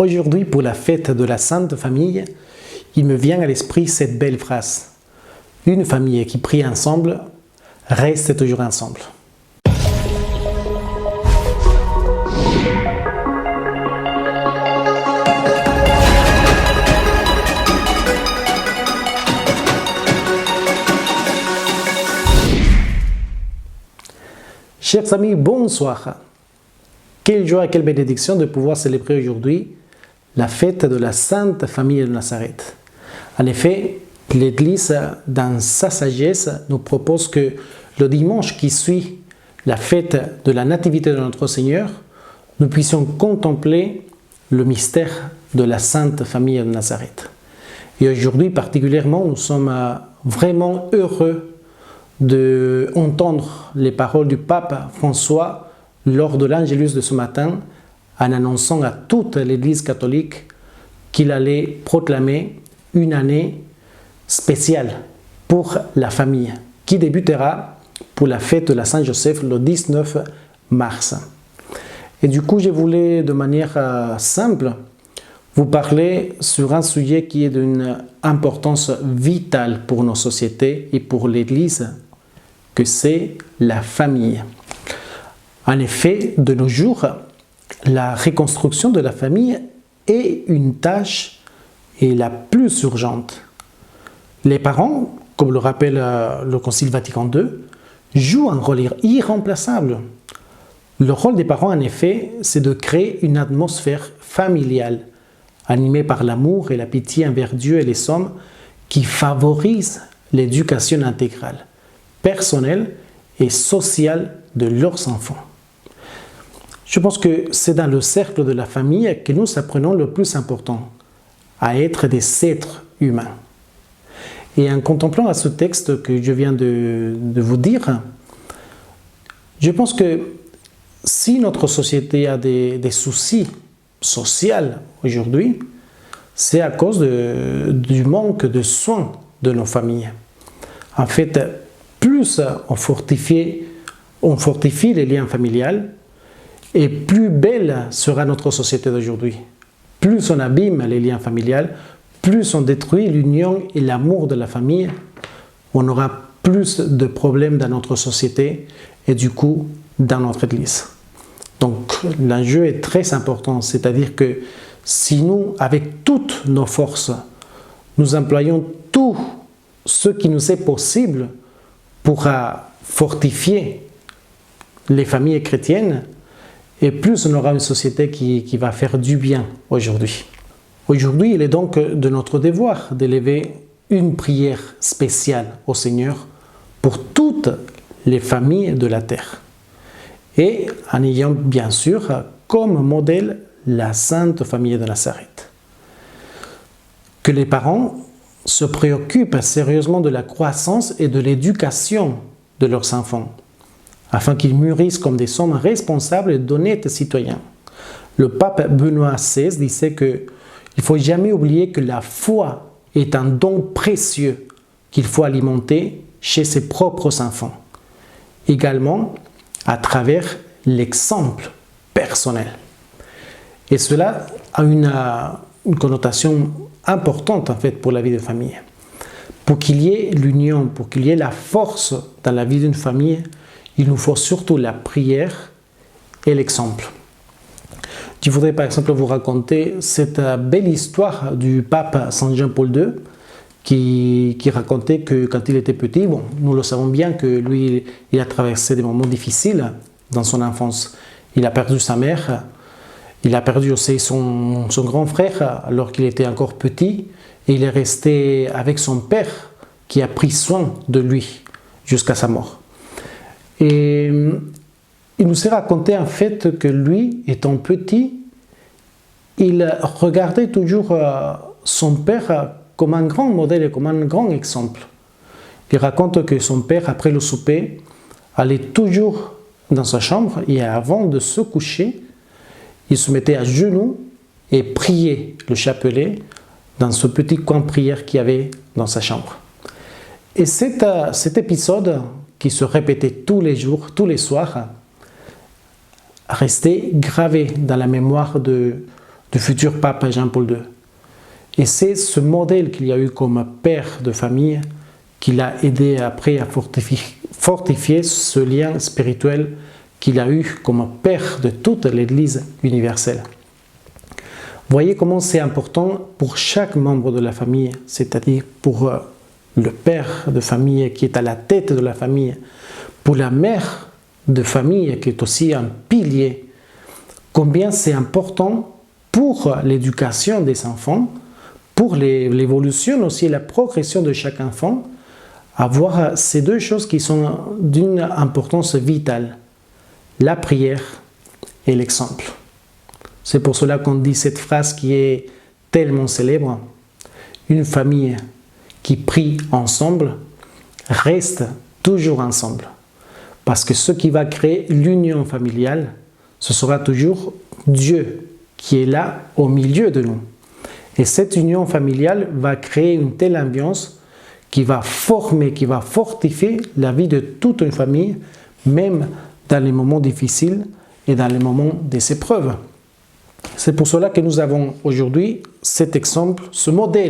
Aujourd'hui, pour la fête de la Sainte Famille, il me vient à l'esprit cette belle phrase. Une famille qui prie ensemble reste toujours ensemble. Chers amis, bonsoir. Quelle joie et quelle bénédiction de pouvoir célébrer aujourd'hui la fête de la Sainte Famille de Nazareth. En effet, l'Église, dans sa sagesse, nous propose que le dimanche qui suit la fête de la Nativité de notre Seigneur, nous puissions contempler le mystère de la Sainte Famille de Nazareth. Et aujourd'hui, particulièrement, nous sommes vraiment heureux d'entendre les paroles du pape François lors de l'Angélus de ce matin, en annonçant à toute l'Église catholique qu'il allait proclamer une année spéciale pour la famille, qui débutera pour la fête de la Saint-Joseph le 19 mars. Et du coup, je voulais de manière simple vous parler sur un sujet qui est d'une importance vitale pour nos sociétés et pour l'Église, que c'est la famille. En effet, de nos jours, la reconstruction de la famille est une tâche et la plus urgente. Les parents, comme le rappelle le Concile Vatican II, jouent un rôle irremplaçable. Le rôle des parents, en effet, c'est de créer une atmosphère familiale, animée par l'amour et la pitié envers Dieu et les hommes, qui favorise l'éducation intégrale, personnelle et sociale de leurs enfants. Je pense que c'est dans le cercle de la famille que nous apprenons le plus important, à être des êtres humains. Et en contemplant à ce texte que je viens de vous dire, je pense que si notre société a des soucis sociaux aujourd'hui, c'est à cause du manque de soins de nos familles. En fait, plus on fortifie les liens familiaux, et plus belle sera notre société d'aujourd'hui. Plus on abîme les liens familiaux, plus on détruit l'union et l'amour de la famille, on aura plus de problèmes dans notre société et du coup dans notre Église. Donc l'enjeu est très important, c'est-à-dire que si nous, avec toutes nos forces, nous employons tout ce qui nous est possible pour fortifier les familles chrétiennes, et plus on aura une société qui va faire du bien aujourd'hui. Aujourd'hui, il est donc de notre devoir d'élever une prière spéciale au Seigneur pour toutes les familles de la terre. Et en ayant bien sûr comme modèle la Sainte Famille de Nazareth. Que les parents se préoccupent sérieusement de la croissance et de l'éducation de leurs enfants, afin qu'ils mûrissent comme des hommes responsables et d'honnêtes citoyens. Le pape Benoît XVI disait qu'il ne faut jamais oublier que la foi est un don précieux qu'il faut alimenter chez ses propres enfants. Également à travers l'exemple personnel. Et cela a une connotation importante en fait pour la vie de famille. Pour qu'il y ait l'union, pour qu'il y ait la force dans la vie d'une famille, il nous faut surtout la prière et l'exemple. Je voudrais par exemple vous raconter cette belle histoire du pape Saint Jean-Paul II qui racontait que quand il était petit, bon, nous le savons bien que lui, il a traversé des moments difficiles dans son enfance. Il a perdu sa mère, il a perdu aussi son grand frère alors qu'il était encore petit, et il est resté avec son père qui a pris soin de lui jusqu'à sa mort. Et il nous est raconté en fait que lui, étant petit, il regardait toujours son père comme un grand modèle et comme un grand exemple. Il raconte que son père, après le souper, allait toujours dans sa chambre et avant de se coucher, il se mettait à genoux et priait le chapelet dans ce petit coin de prière qu'il y avait dans sa chambre. Et cet épisode qui se répétait tous les jours, tous les soirs, restait gravé dans la mémoire de du futur pape Jean-Paul II. Et c'est ce modèle qu'il y a eu comme père de famille qui l'a aidé après à fortifier ce lien spirituel qu'il a eu comme père de toute l'Église universelle. Voyez comment c'est important pour chaque membre de la famille, c'est-à-dire pour le père de famille qui est à la tête de la famille, pour la mère de famille qui est aussi un pilier, combien c'est important pour l'éducation des enfants, pour l'évolution aussi, la progression de chaque enfant, avoir ces deux choses qui sont d'une importance vitale, la prière et l'exemple. C'est pour cela qu'on dit cette phrase qui est tellement célèbre. Une famille qui prie ensemble reste toujours ensemble. Parce que ce qui va créer l'union familiale, ce sera toujours Dieu qui est là au milieu de nous. Et cette union familiale va créer une telle ambiance qui va former, qui va fortifier la vie de toute une famille, même dans les moments difficiles et dans les moments des épreuves. C'est pour cela que nous avons aujourd'hui cet exemple, ce modèle